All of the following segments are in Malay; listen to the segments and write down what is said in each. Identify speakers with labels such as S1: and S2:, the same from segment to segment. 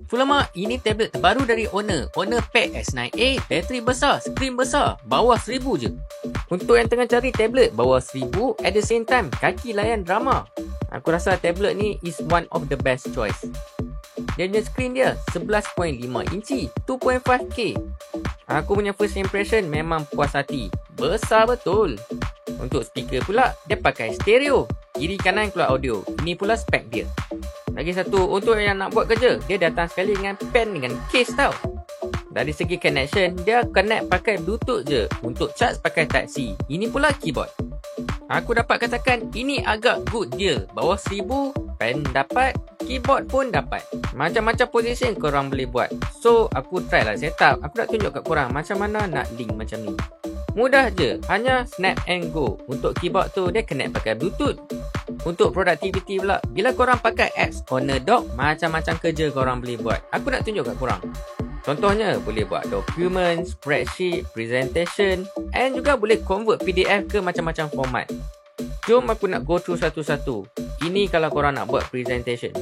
S1: Fulama, ini tablet terbaru dari Honor Pad X9a, bateri besar, skrin besar, bawah 1000 je. Untuk yang tengah cari tablet bawah 1000, at the same time, kaki layan drama, aku rasa tablet ni is one of the best choice. Dia punya skrin dia 11.5 inci, 2.5K. Aku punya first impression memang puas hati. Besar betul. Untuk speaker pula, dia pakai stereo. Kiri kanan keluar audio. Ini pula spek dia. Lagi satu, untuk yang nak buat kerja, dia datang sekali dengan pen dengan case tau. Dari segi connection, dia connect pakai Bluetooth je. Untuk charge pakai Type-C. Ini pula keyboard. Aku dapat katakan, ini agak good deal. Bawah 1000, pen dapat, keyboard pun dapat. Macam-macam position korang boleh buat. So, aku try lah setup. Aku nak tunjuk kat korang macam mana nak link macam ni. Mudah je, hanya snap and go. Untuk keyboard tu, dia connect pakai Bluetooth. Untuk productivity pula, bila korang pakai apps Honor Doc, macam-macam kerja korang boleh buat. Aku nak tunjuk kat korang. Contohnya, boleh buat dokumen, spreadsheet, presentation, and juga boleh convert PDF ke macam-macam format. Jom aku nak go through satu-satu. Ini kalau korang nak buat presentation.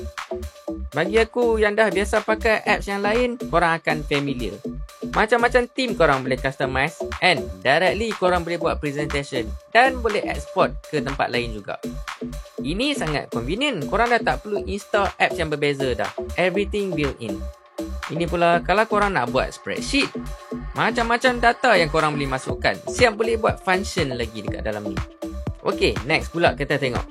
S1: Bagi aku yang dah biasa pakai apps yang lain, korang akan familiar. Macam-macam theme korang boleh customize, and directly korang boleh buat presentation dan boleh export ke tempat lain juga. Ini sangat convenient. Korang dah tak perlu install apps yang berbeza dah. Everything built in. Ini pula kalau korang nak buat spreadsheet. Macam-macam data yang korang boleh masukkan. Siap boleh buat function lagi dekat dalam ni. Okay, next pula kita tengok.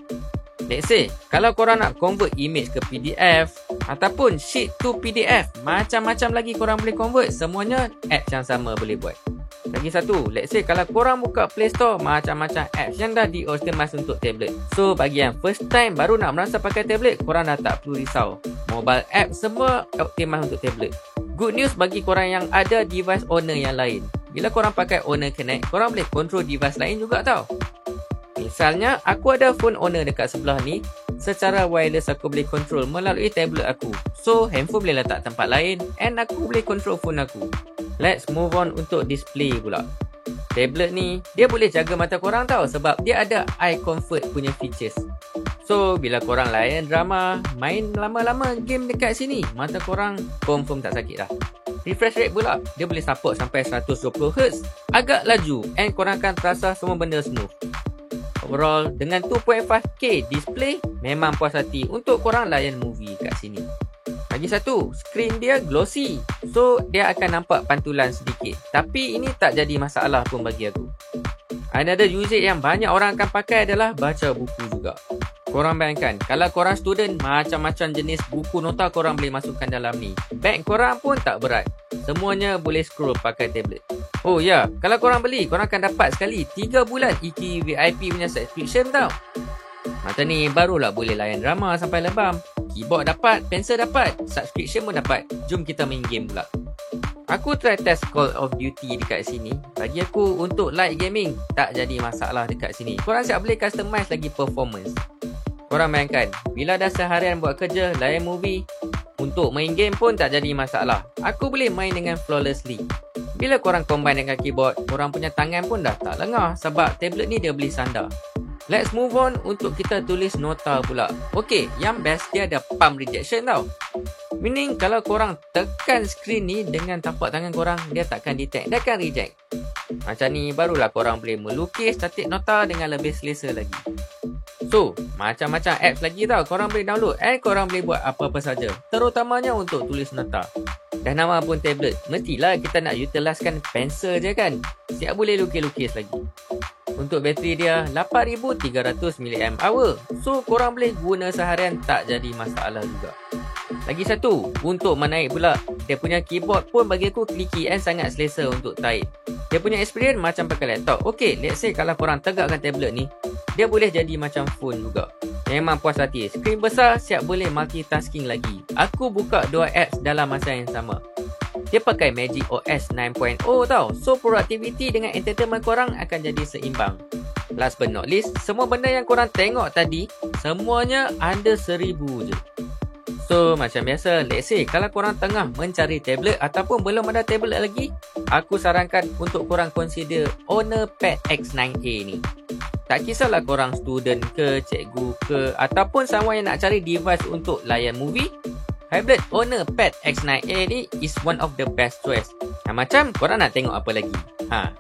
S1: Let's say, kalau korang nak convert image ke PDF ataupun sheet to PDF, macam-macam lagi korang boleh convert. Semuanya apps yang sama boleh buat. Lagi satu, let's say kalau korang buka Play Store, macam-macam apps yang dah di-optimize untuk tablet. So, bagi yang first time baru nak merasa pakai tablet, korang dah tak perlu risau. Mobile app semua optimize untuk tablet. Good news bagi korang yang ada device owner yang lain. Bila korang pakai Honor Connect, korang boleh control device lain juga tau. Misalnya, aku ada phone owner dekat sebelah ni. Secara wireless aku boleh control melalui tablet aku. So, handphone boleh letak tempat lain and aku boleh control phone aku. Let's move on untuk display pula. Tablet ni, dia boleh jaga mata korang tau sebab dia ada eye comfort punya features. So, bila korang layan drama, main lama-lama game dekat sini, mata korang confirm tak sakit dah. Refresh rate pula, dia boleh support sampai 120Hz. Agak laju and korang akan terasa semua benda smooth. Overall, dengan 2.5K display, memang puas hati untuk korang layan movie kat sini. Lagi satu, skrin dia glossy. So, dia akan nampak pantulan sedikit. Tapi, ini tak jadi masalah pun bagi aku. Another usage yang banyak orang akan pakai adalah baca buku juga. Korang bayangkan, kalau korang student, macam-macam jenis buku nota korang boleh masukkan dalam ni. Bag korang pun tak berat. Semuanya boleh scroll pakai tablet. Oh ya, kalau korang beli, korang akan dapat sekali 3 bulan EQ VIP punya subscription tau. Macam ni, barulah boleh layan drama sampai lebam. Keyboard dapat, pencil dapat, subscription pun dapat. Jom kita main game pula. Aku try test Call of Duty dekat sini. Bagi aku, untuk light gaming, tak jadi masalah dekat sini. Korang siap boleh customize lagi performance. Korang bayangkan, bila dah seharian buat kerja, layan movie, untuk main game pun tak jadi masalah. Aku boleh main dengan flawlessly. Bila korang combine dengan keyboard, korang punya tangan pun dah tak lengah sebab tablet ni dia boleh sandar. Let's move on untuk kita tulis nota pula. Okay, yang best dia ada palm rejection tau. Meaning kalau korang tekan skrin ni dengan tapak tangan korang, dia takkan detect, dia akan reject. Macam ni barulah korang boleh melukis cantik nota dengan lebih selesa lagi. So, macam-macam apps lagi tau korang boleh download and korang boleh buat apa-apa saja. Terutamanya untuk tulis nota. Dah nama pun tablet, mestilah kita nak utilisekan pensel je kan. Siap boleh lukis-lukis lagi. Untuk bateri dia 8300 mAh. So korang boleh guna seharian tak jadi masalah juga. Lagi satu, untuk menaik pula, dia punya keyboard pun bagi aku clicky and sangat selesa untuk type. Dia punya experience macam pakai laptop. Okay, let's say kalau korang tegakkan tablet ni, dia boleh jadi macam phone juga. Memang puas hati. Skrin besar, siap boleh multitasking lagi. Aku buka 2 apps dalam masa yang sama. Dia pakai Magic OS 9.0 tau. So, productivity dengan entertainment korang akan jadi seimbang. Last but not least, semua benda yang korang tengok tadi, semuanya under 1000 je. So, macam biasa, let's say kalau korang tengah mencari tablet ataupun belum ada tablet lagi, aku sarankan untuk korang consider Honor Pad X9a ni. Tak kisahlah korang student ke, cikgu ke, ataupun someone yang nak cari device untuk layan movie, Tablet Honor Pad X9a ni is one of the best choice. Macam korang nak tengok apa lagi?